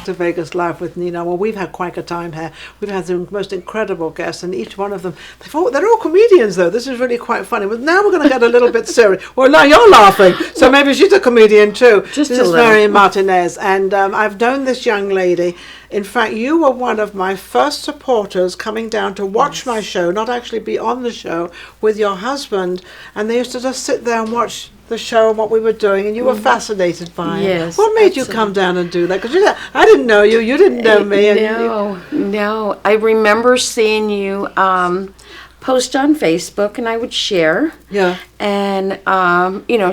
to Vegas Live with Ninon. Well, we've had quite a time here. We've had the most incredible guests, and each one of them, they're all comedians, though. This is really quite funny. But now we're going to get a little bit serious. Well, now you're laughing, so maybe she's a comedian too. Just this a is little. Maryam Martinez, and I've known this young lady. In fact, you were one of my first supporters coming down to watch my show, not actually be on the show, with your husband, and they used to just sit there and watch the show and what we were doing, and you were fascinated by it. Yes. What made you come down and do that? Because I didn't know you, you didn't know me. No. I remember seeing you post on Facebook, and I would share. Yeah. And,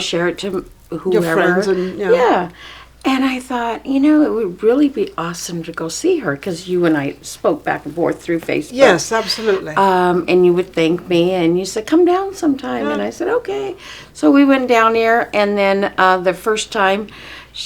share it to whoever. Your friends and, Yeah. And I thought, it would really be awesome to go see her, because you and I spoke back and forth through Facebook. Yes, absolutely. And you would thank me, and you said, come down sometime. And I said, okay. So we went down there, and then the first time,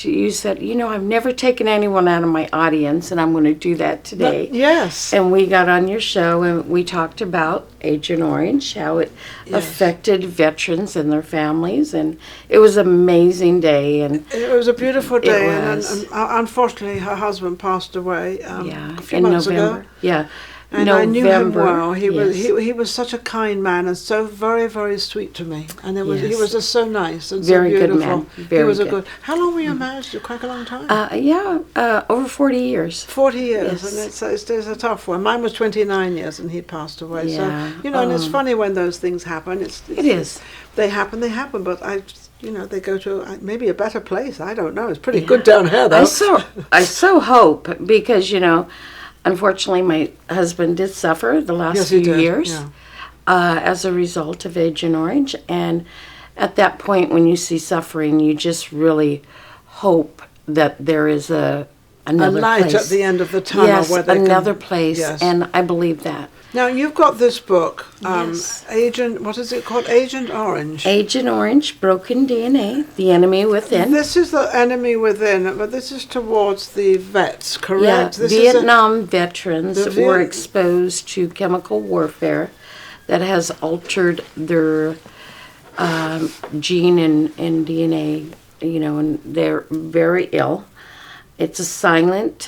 you said, I've never taken anyone out of my audience, and I'm going to do that today. Yes. And we got on your show, and we talked about Agent Orange, how it affected veterans and their families, and it was an amazing day. And it was a beautiful day, and unfortunately, her husband passed away a few in months November. ago. Yeah. And I knew him well. He yes. was such a kind man and so very, very sweet to me. And he was just so nice and very so beautiful. Good man. Very he was good. a good. How long were you married? Quite a long time. Over 40 years. 40 years, Yes. and it's a tough one. Mine was 29 years, and he'd passed away. Yeah. So and it's funny when those things happen. It is. They happen. But they go to maybe a better place. I don't know. It's pretty good down here, though. I so hope, because unfortunately, my husband did suffer the last few years as a result of Agent Orange. And at that point, when you see suffering, you just really hope that there is another light place at the end of the tunnel. Yes, where they another can, place. Yes. And I believe that. Now, you've got this book, Yes. what is it called? Agent Orange. Agent Orange, Broken DNA, The Enemy Within. This is the enemy within, but this is towards the vets, correct? Yeah, Vietnam veterans were exposed to chemical warfare that has altered their gene and DNA, and they're very ill. It's a silent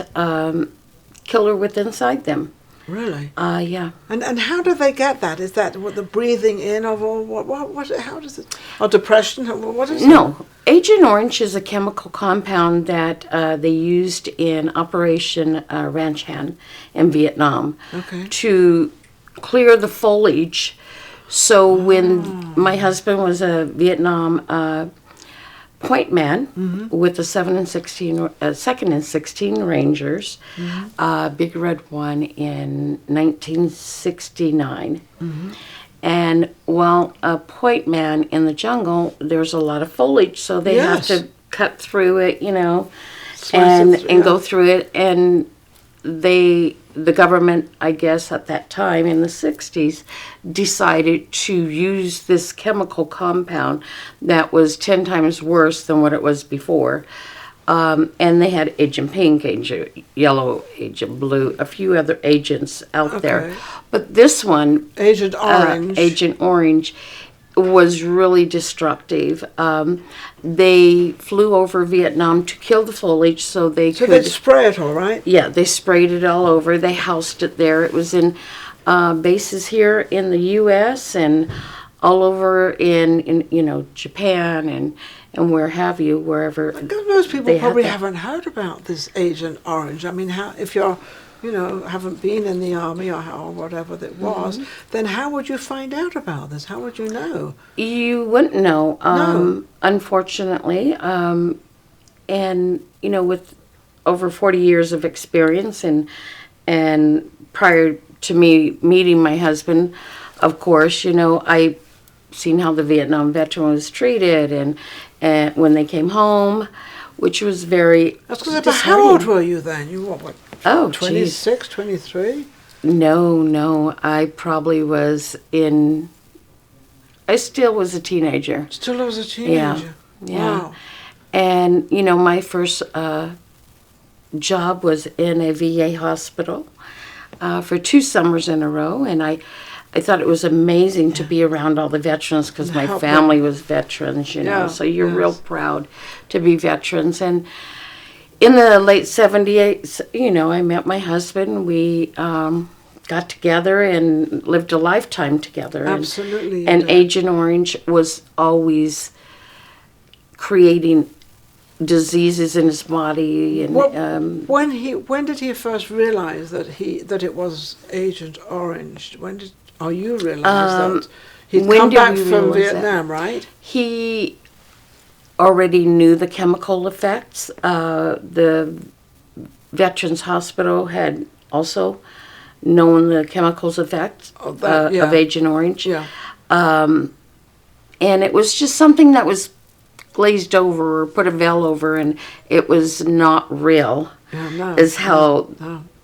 killer within inside them. Really? Yeah. And how do they get that? Is that what the breathing in of, or what? How does it? Or depression? What is it? No, Agent Orange is a chemical compound that they used in Operation Ranch Hand in Vietnam to clear the foliage. So when my husband was a Vietnam point man with the 2nd and 16 Rangers, Big Red One in 1969. And while a point man in the jungle, there's a lot of foliage, so they have to cut through it, and go through it. And the government, I guess, at that time in the 60s, decided to use this chemical compound that was 10 times worse than what it was before. And they had Agent Pink, Agent Yellow, Agent Blue, a few other agents out there. But this one, Agent Orange, was really destructive. They flew over Vietnam to kill the foliage so they could... So they'd spray it all right? Yeah, they sprayed it all over. They housed it there. It was in bases here in the U.S. and all over in Japan and where have you, wherever. Most people probably haven't heard about this Agent Orange. I mean, if you're... haven't been in the army or whatever that was, then how would you find out about this? How would you know? You wouldn't know, No. Unfortunately. And, with over 40 years of experience and prior to me meeting my husband, of course, I seen how the Vietnam veteran was treated and when they came home, which was very But how old were you then? You were what? Oh, 26, 23? No. I probably was I still was a teenager. Still was a teenager? Yeah. Wow. And, my first job was in a VA hospital for 2 summers in a row. And I thought it was amazing to be around all the veterans because my family was veterans, so you're real proud to be veterans. And in the late 78, I met my husband. We got together and lived a lifetime together. Absolutely. And Agent Orange was always creating diseases in his body. And when did he first realize that it was Agent Orange? You realize that he'd come back from Vietnam, right? He already knew the chemical effects. The Veterans Hospital had also known the chemicals effects of Agent Orange. Yeah. And it was just something that was glazed over or put a veil over, and it was not real. Is how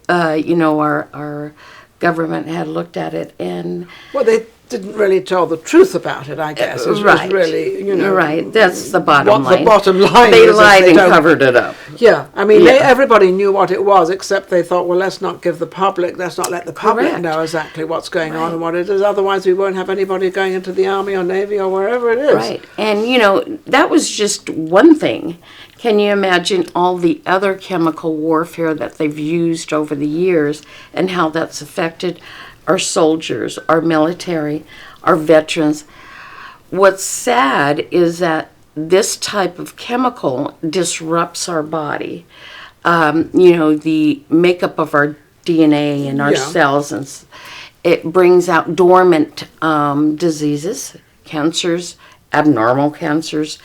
our government had looked at it. And they didn't really tell the truth about it, I guess. It was really, right. That's the bottom line. The bottom line they is lied and covered it up. Yeah, I mean, everybody knew what it was, except they thought, well, let's not let the public know exactly what's going on and what it is. Otherwise, we won't have anybody going into the Army or Navy or wherever it is. Right, and that was just one thing. Can you imagine all the other chemical warfare that they've used over the years and how that's affected our soldiers, our military, our veterans? What's sad is that this type of chemical disrupts our body. The makeup of our DNA and our cells, and it brings out dormant diseases, cancers, abnormal cancers,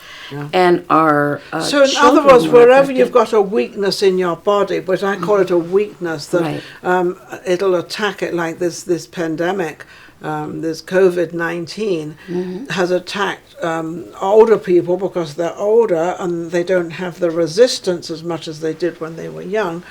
and our so in other words, wherever you've got a weakness in your body, but I call it a weakness, that it'll attack it, like this pandemic, this COVID-19 has attacked older people because they're older and they don't have the resistance as much as they did when they were young.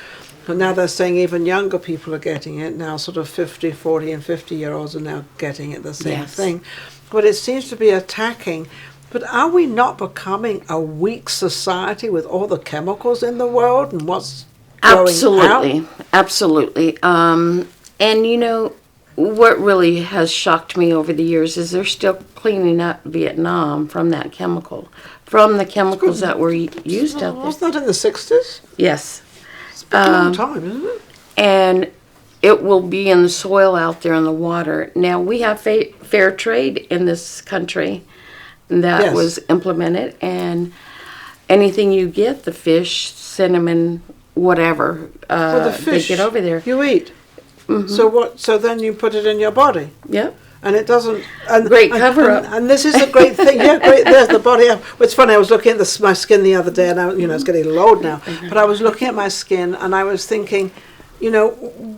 And now they're saying even younger people are getting it now, sort of 50, 40 and 50-year-olds are now getting it, the same thing. But it seems to be attacking. But are we not becoming a weak society with all the chemicals in the world and what's going out? Absolutely. And what really has shocked me over the years is they're still cleaning up Vietnam from that chemical, from the chemicals that were used out there. Wasn't that in the 60s? Yes. It's been a long time, isn't it? And it will be in the soil out there in the water. Now, we have fair trade in this country that was implemented, and anything you get, the fish, cinnamon, whatever, the fish they get over there. You eat. So then you put it in your body. Yep. And it doesn't. Great cover up. And this is a great thing. Yeah, great. There's the body. It's funny. I was looking at my skin the other day, and it's getting a little old now. But I was looking at my skin, and I was thinking,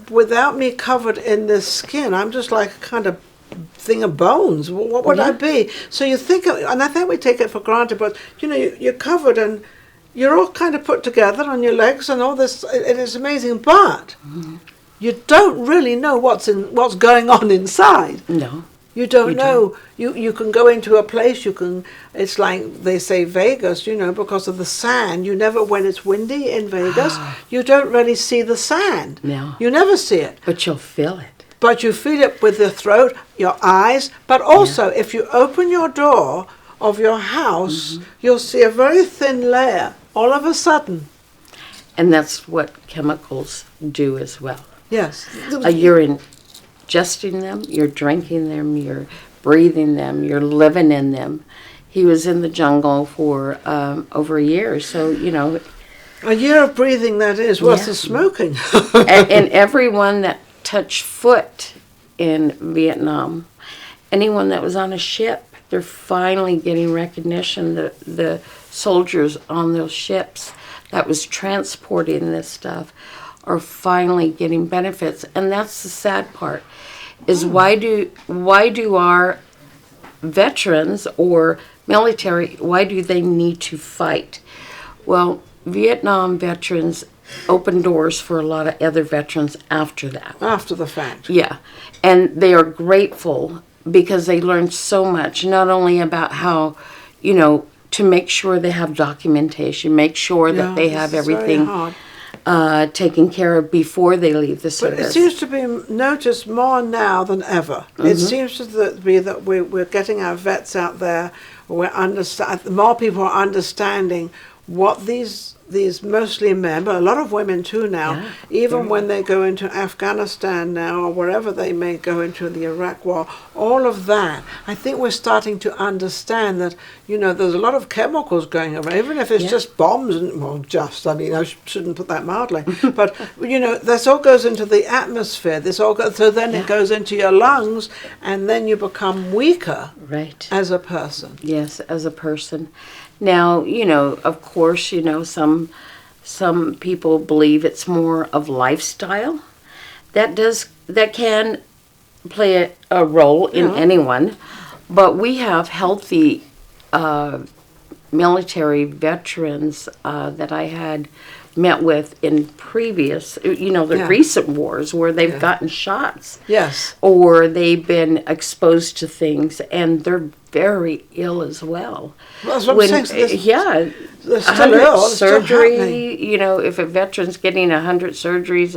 without me covered in this skin, I'm just like a kind of thing of bones. What would I be? So you think, and I think we take it for granted, but you're covered and you're all kind of put together on your legs and all this. It is amazing, but you don't really know what's going on inside. No. You don't know. You can go into a place, it's like they say Vegas, because of the sand. You never, when it's windy in Vegas, you don't really see the sand. No. You never see it. But you'll feel it. But you feel it with your throat, your eyes, but also if you open your door of your house, you'll see a very thin layer all of a sudden. And that's what chemicals do as well. Yes. You're ingesting them, you're drinking them, you're breathing them, you're living in them. He was in the jungle for over a year, so, A year of breathing, that is, worth the smoking. and everyone that touched foot in Vietnam, anyone that was on a ship, they're finally getting recognition. The soldiers on those ships that was transporting this stuff are finally getting benefits. And that's the sad part, is why do our veterans or military, why do they need to fight? Well, Vietnam veterans opened doors for a lot of other veterans after that. After the fact. Yeah. And they are grateful because they learned so much, not only about how, to make sure they have documentation, make sure that they have everything taken care of before they leave the service. But it seems to be noticed more now than ever. It seems to be that we're getting our vets out there. More people are understanding what these these mostly men, but a lot of women too now, Yeah, even when they go into Afghanistan now or wherever they may go into the Iraq war, all of that, I think we're starting to understand that, there's a lot of chemicals going around, even if it's just bombs, and I mean, I shouldn't put that mildly, but, this all goes into the atmosphere, so then it goes into your lungs, and then you become weaker as a person. Yes, as a person. Now, of course, some people believe it's more of lifestyle. That can play a role in anyone, but we have healthy military veterans that I had met with in previous, the recent wars where they've gotten shots. Yes. Or they've been exposed to things, and they're very ill as well. Well, that's what I'm saying. They're still ill. Surgery, if a veteran's getting 100 surgeries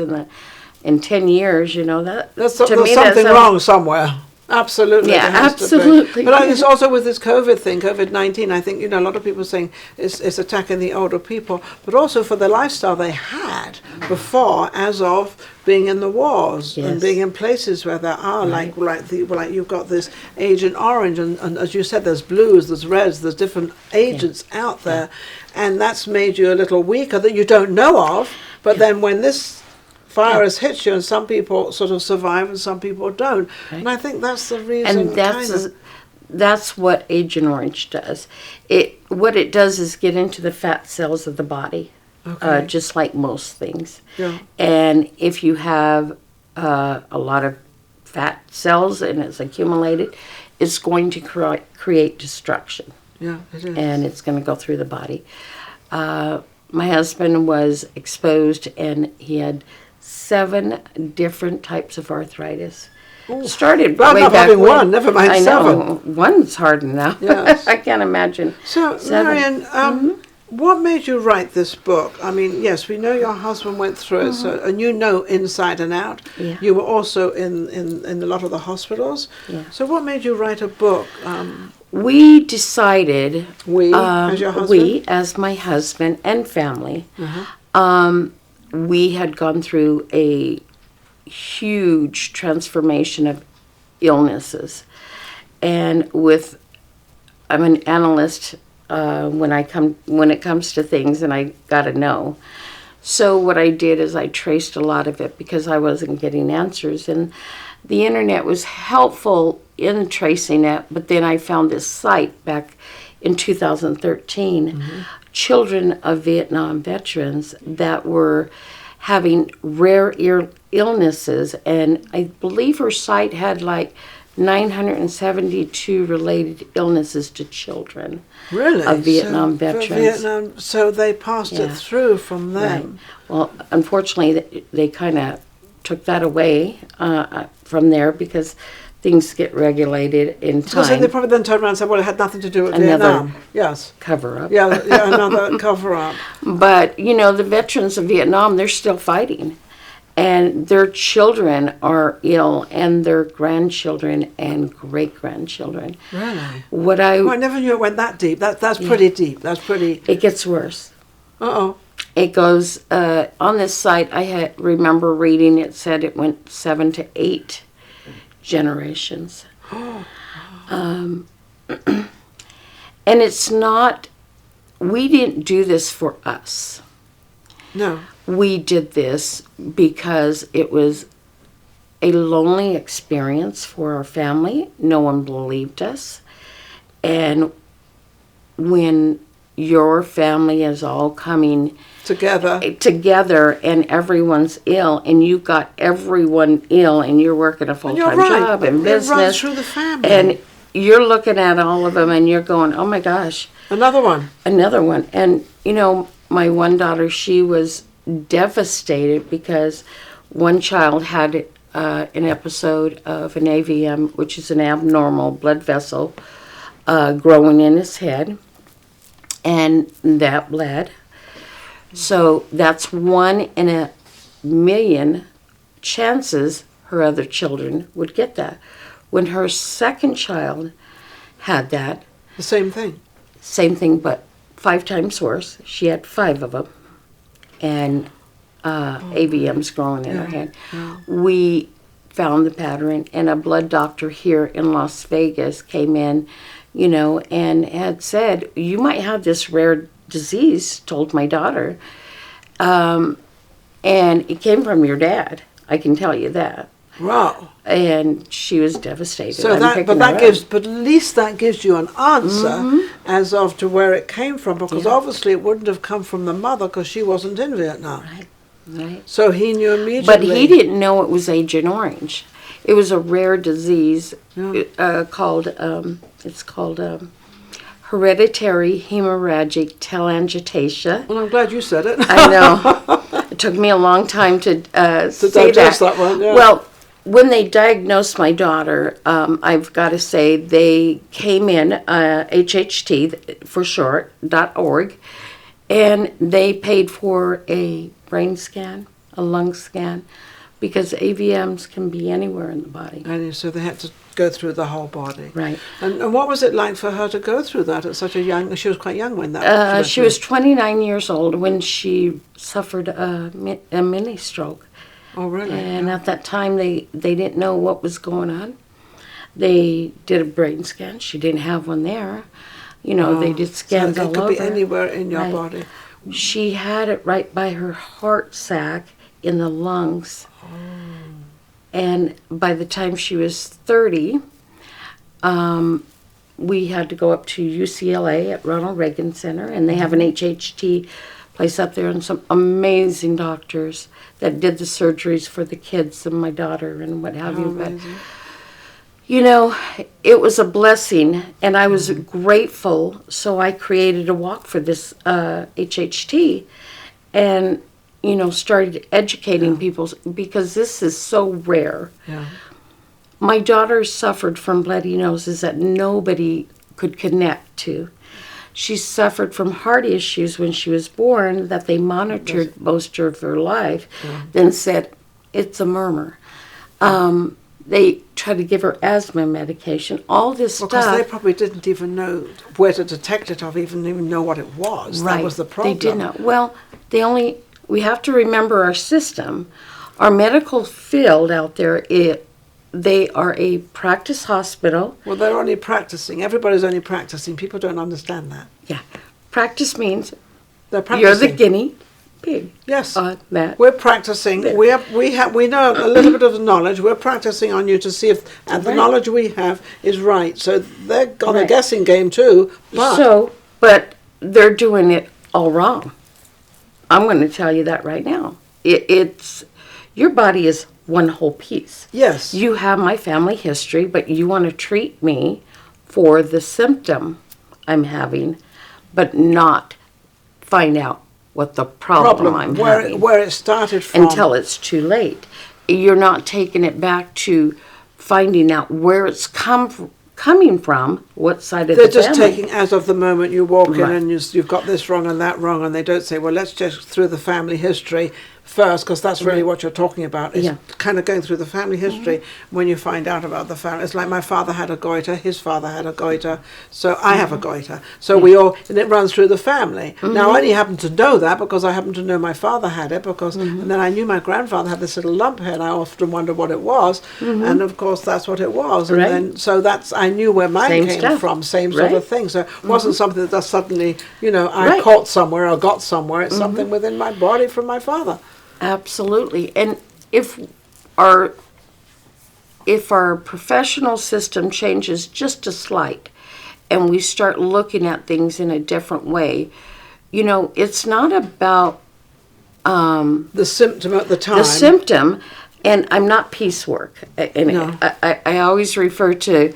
in 10 years, there's something wrong somewhere. Absolutely. Yeah, absolutely. But it's also with this COVID thing, COVID-19, I think, a lot of people are saying it's attacking the older people, but also for the lifestyle they had before as of being in the wars and being in places where there are, like you've got this Agent Orange, and as you said, there's blues, there's reds, there's different agents out there, and that's made you a little weaker that you don't know of, but then when this virus hits you, and some people sort of survive and some people don't. And I think that's the reason. And that's what Agent Orange does. What it does is get into the fat cells of the body, just like most things. Yeah. And if you have a lot of fat cells and it's accumulated, it's going to create destruction. Yeah, it is. And it's going to go through the body. My husband was exposed, and he had 7 different types of arthritis. Ooh. Started way back having when. One, never mind 7. One's hard enough. Yes. I can't imagine. So, 7. Marion, what made you write this book? I mean, yes, we know your husband went through it, and you know inside and out. Yeah. You were also in a lot of the hospitals. Yeah. So what made you write a book? We decided, as your husband? we, as my husband and family, we had gone through a huge transformation of illnesses. And I'm an analyst when it comes to things, and I got to know. So what I did is I traced a lot of it because I wasn't getting answers. And the internet was helpful in tracing it, but then I found this site back in 2013, children of Vietnam veterans that were having rare illnesses, and I believe her site had like 972 related illnesses to children of Vietnam veterans. So they passed it through from them. Right. Well, unfortunately, they kind of took that away from there because things get regulated in time. So they probably then turned around and said, well, it had nothing to do with Vietnam. Yes. Cover-up. Yeah, another cover-up. But, the veterans of Vietnam, they're still fighting. And their children are ill, and their grandchildren and great-grandchildren. Really? I never knew it went that deep. That's pretty deep. That's pretty... It gets worse. Uh-oh. It goes, on this site, I remember reading, it said it went 7 to 8 generations. And it's not, we didn't do this for us. No. We did this because it was a lonely experience for our family. No one believed us. And when your family is all coming together and everyone's ill, and you got everyone ill, and you're working a full-time job and business, it runs through the family, and you're looking at all of them and you're going, oh my gosh, another one. And my one daughter, she was devastated because one child had an episode of an AVM, which is an abnormal blood vessel, growing in his head, and that bled. So that's 1 in a million chances her other children would get that. When her second child had that, the same thing, but 5 times worse. She had 5 of them. and AVM's growing in her head. We found the pattern, and a blood doctor here in Las Vegas came in, and had said, you might have this rare disease, told my daughter, and it came from your dad. I can tell you that. Wow. And she was devastated. So but at least that gives you an answer as of to where it came from, because obviously it wouldn't have come from the mother because she wasn't in Vietnam. Right. So he knew immediately. But he didn't know it was Agent Orange. It was a rare disease called hereditary hemorrhagic telangiectasia. Well, I'm glad you said it. I know. It took me a long time to say digest that one. Yeah. Well, when they diagnosed my daughter, I've got to say they came in, HHT for short, .org, and they paid for a brain scan, a lung scan, because AVMs can be anywhere in the body. And so they had to go through the whole body. Right. And what was it like for her to go through that at such a young... She was quite young when that... She was 29 years old when she suffered a mini stroke. Oh, really? And at that time, they didn't know what was going on. They did a brain scan. She didn't have one there. They did scans all over. So it could be anywhere in your body. She had it right by her heart sac in the lungs. Oh. And by the time she was 30, we had to go up to UCLA at Ronald Reagan Center, and they have an HHT place up there, and some amazing doctors that did the surgeries for the kids and my daughter and what have you. But it was a blessing, and I was grateful. So I created a walk for this HHT, and started educating people, because this is so rare. Yeah. My daughter suffered from bloody noses that nobody could connect to. She suffered from heart issues when she was born that they monitored most of her life, then said, it's a murmur. They tried to give her asthma medication, all this stuff. Because they probably didn't even know where to detect it or even know what it was. Right. That was the problem. They did not. Well, we have to remember our system. Our medical field out there, they are a practice hospital. Well, they're only practicing. Everybody's only practicing. People don't understand that. Yeah. Practice means they're practicing. You're the guinea pig. Yes. On that. We're practicing. We know a little bit of the knowledge. We're practicing on you to see if the knowledge we have is right. So they're on a guessing game too. But they're doing it all wrong. I'm going to tell you that right now. It's your body is one whole piece. Yes. You have my family history, but you want to treat me for the symptom I'm having, but not find out what the problem I'm having. Where it started from. Until it's too late. You're not taking it back to finding out where it's coming from, what side of the family. They're just taking, as of the moment you walk in and you've got this wrong and that wrong, and they don't say, well, let's just through the family history first, because that's really what you're talking about, is kind of going through the family history when you find out about the family. It's like my father had a goiter, his father had a goiter, so I have a goiter. So and it runs through the family. Now, I only happen to know that because I happen to know my father had it, and then I knew my grandfather had this little lump here, and I often wondered what it was, and of course that's what it was. And then, so I knew where mine came from, same sort of thing. So it wasn't something that just suddenly, I caught somewhere or got somewhere. It's something within my body from my father. Absolutely. And if our professional system changes just a slight and we start looking at things in a different way, it's not about the symptom at the time. The symptom, and I'm not piecework. And no. I always refer to,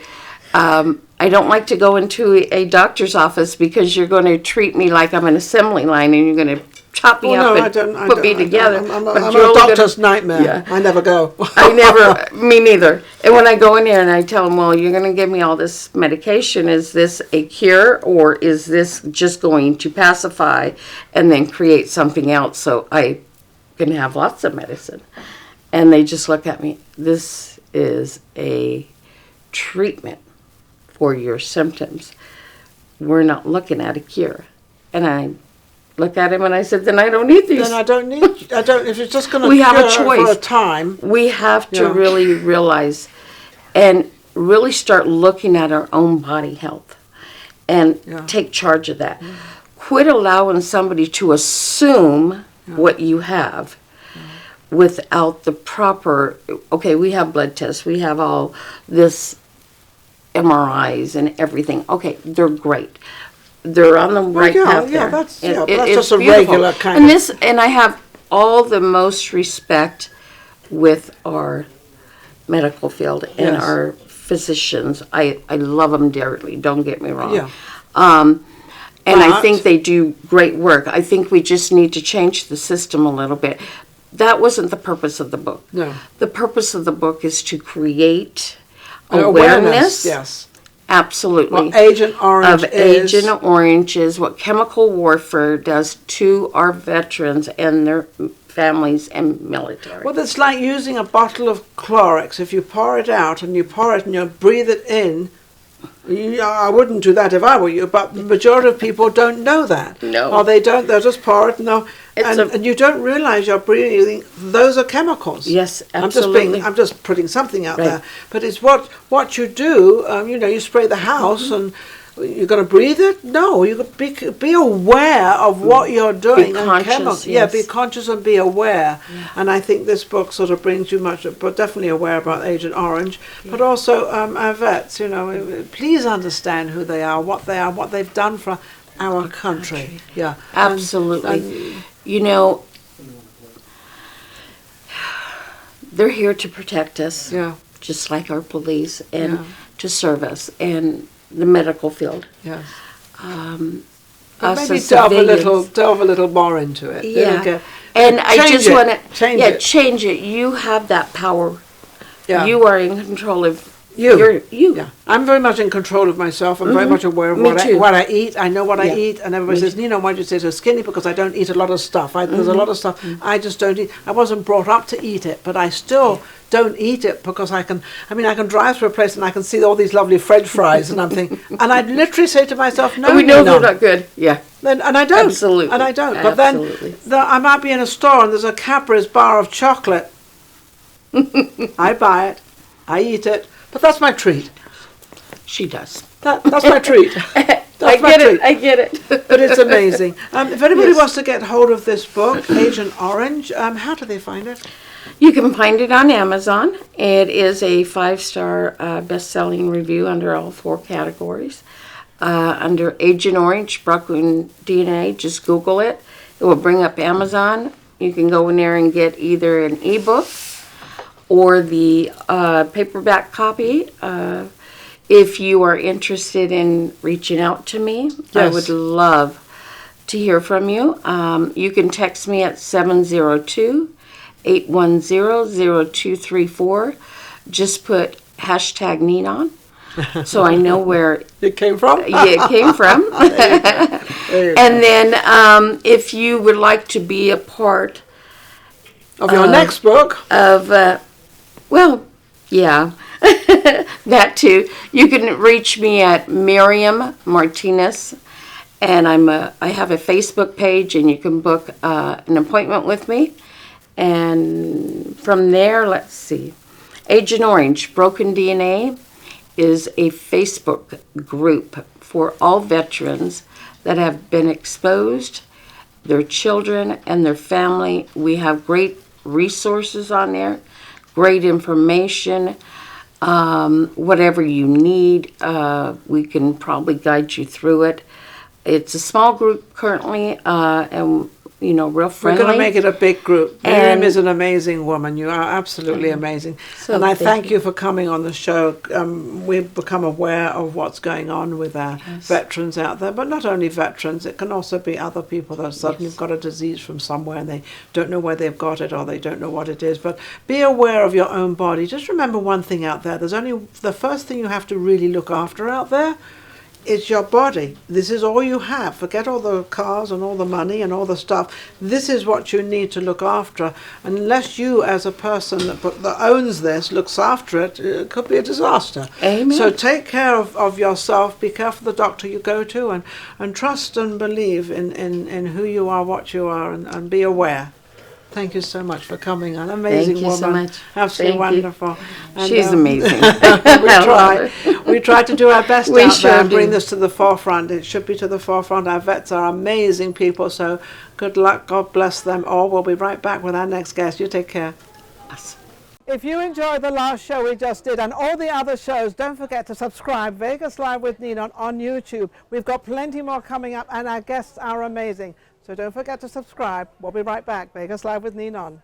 I don't like to go into a doctor's office because you're going to treat me like I'm an assembly line and you're going to chop me up and put me together. I'm a doctor's nightmare. Yeah. I never go. Me neither. And when I go in there and I tell them, well, you're going to give me all this medication, is this a cure or is this just going to pacify and then create something else so I can have lots of medicine? And they just look at me, this is a treatment for your symptoms. We're not looking at a cure. And looked at him and I said, then I don't need these. Then I don't, if it's just going to We have a cure choice. for a time. We have to Yeah. really realize and really start looking at our own body health and take charge of that. Quit allowing somebody to assume what you have without the proper, okay, we have blood tests, we have all this MRIs and everything. Okay, they're great. They're on the right path there. That's It- but it- that's it's just a beautiful. regular kind and of. this, and I have all the most respect with our medical field and Yes. our physicians. I love them dearly, don't get me wrong. Yeah. And I But- think they do great work. I think we just need to change the system a little bit. That wasn't the purpose of the book. No. The purpose of the book is to create An awareness. Yes. Absolutely. What Agent Orange of is. Agent Orange is, what chemical warfare does to our veterans and their families and military. Well, it's like using a bottle of Clorox. If you pour it out and you pour it and you breathe it in, I wouldn't do that if I were you, but the majority of people don't know that. No. Or they don't, they'll just pour it and, It's and you don't realize you're breathing, those are chemicals. Yes, I'm absolutely. I'm just putting something out Right. there. But it's what you do, you spray the house and you're going to breathe it? No, you be aware of what you're doing. Be and conscious, chemicals. yes. Yeah, be conscious and be aware. And I think this book sort of brings you much, but definitely aware about Agent Orange, but also our vets, please understand who they are, what they've done for our country. Yeah. Absolutely. They're here to protect us, Yeah. just like our police, and Yeah. to serve us, and the medical field. Yes. Us Maybe as delve civilians. a little more into it. Yeah. Okay. And I Change just it. want to Change it. You have that power. Yeah. You are in control of You. you. Yeah, I'm very much in control of myself. I'm very much aware of Me what too. I eat. I know what I Yeah. eat, and everybody says, Ninon, why do you stay so skinny? Because I don't eat a lot of stuff. There's a lot of stuff I just don't eat. I wasn't brought up to eat it, but I still don't eat it because I can drive through a place and I can see all these lovely French fries, and I'm thinking, and I literally say to myself, no, We know Ninon. they're not good. Yeah. And I don't. Absolutely. And I don't. But Absolutely. then I might be in a store and there's a Cadbury's bar of chocolate. I buy it. I eat it. But that's my treat. She does. That's my treat. That's I my get treat. it. I get it. But it's amazing. If anybody Yes. wants to get hold of this book, Agent Orange, how do they find it? You can find it on Amazon. It is a 5-star best-selling review under all 4 categories. Under Agent Orange, Broken DNA, just Google it. It will bring up Amazon. You can go in there and get either an ebook or the paperback copy. If you are interested in reaching out to me, I Yes. would love to hear from you. You can text me at 702-810-0234. Just put hashtag Ninon, so I know where It came from? it came from. There you go. And then if you would like to be a part Of your next book. of, that too, you can reach me at Maryam Martinez, and I have a Facebook page, and you can book an appointment with me. And from there, let's see, Agent Orange, Broken DNA is a Facebook group for all veterans that have been exposed, their children and their family. We have great resources on there, great information. Whatever you need, we can probably guide you through it. It's a small group currently, and real friendly. We're going to make it a big group. Maryam And- is an amazing woman. You are absolutely amazing. So and I thank thank you for coming on the show. We've become aware of what's going on with our veterans out there, but not only veterans, it can also be other people that suddenly have got a disease from somewhere and they don't know where they've got it or they don't know what it is. But be aware of your own body. Just remember one thing out there. There's only the first thing you have to really look after out there it's your body. This is all you have. Forget all the cars and all the money and all the stuff. This is what you need to look after. Unless you, as a person that owns this, looks after it, it could be a disaster. Amen. So take care of yourself. Be careful the doctor you go to, and trust and believe in who you are, what you are, and be aware. Thank you so much for coming. An amazing Thank you woman. so much. Absolutely Thank you. wonderful. And, She's amazing. we try to do our best We out sure there and bring do. this to the forefront. It should be to the forefront. Our vets are amazing people, so good luck. God bless them all. We'll be right back with our next guest. You take care. If you enjoyed the last show we just did and all the other shows, don't forget to subscribe Vegas Live with Ninon on YouTube. We've got plenty more coming up, and our guests are amazing. So don't forget to subscribe. We'll be right back. Vegas Live with Ninon.